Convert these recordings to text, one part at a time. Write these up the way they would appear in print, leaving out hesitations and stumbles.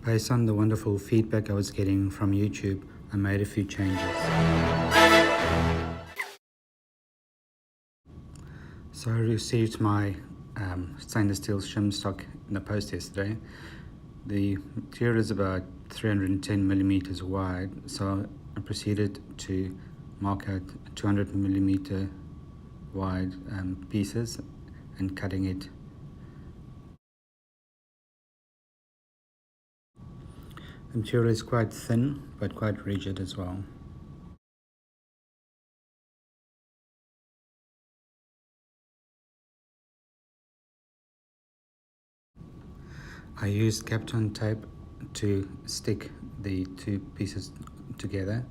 Based on the wonderful feedback I was getting from YouTube, I made a few changes. So I received my stainless steel shim stock in the post yesterday. The material is about 310 millimeters wide, so I proceeded to mark out 200 millimeter wide pieces and cutting it. The material is quite thin but quite rigid as well. I used Kapton tape to stick the two pieces together,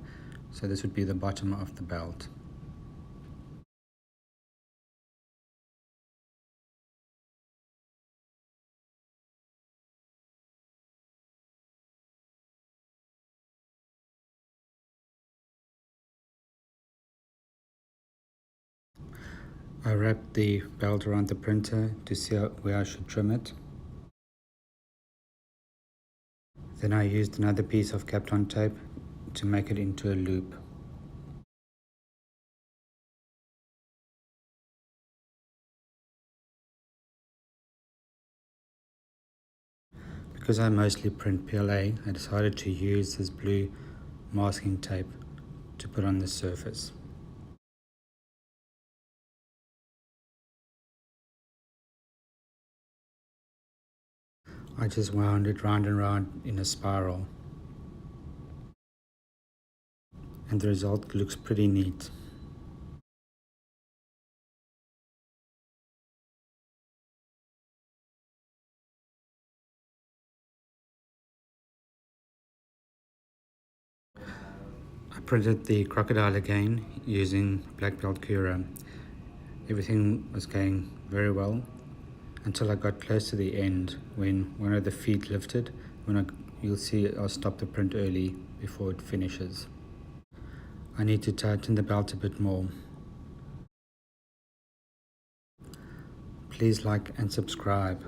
so this would be the bottom of the belt. I wrapped the belt around the printer to see where I should trim it. Then I used another piece of Kapton tape to make it into a loop. Because I mostly print PLA, I decided to use this blue masking tape to put on the surface. I just wound it round and round in a spiral, and the result looks pretty neat. I printed the crocodile again using black belt Cura. Everything was going very well until I got close to the end, when one of the feet lifted. You'll see I'll stop the print early before it finishes. I need to tighten the belt a bit more. Please like and subscribe.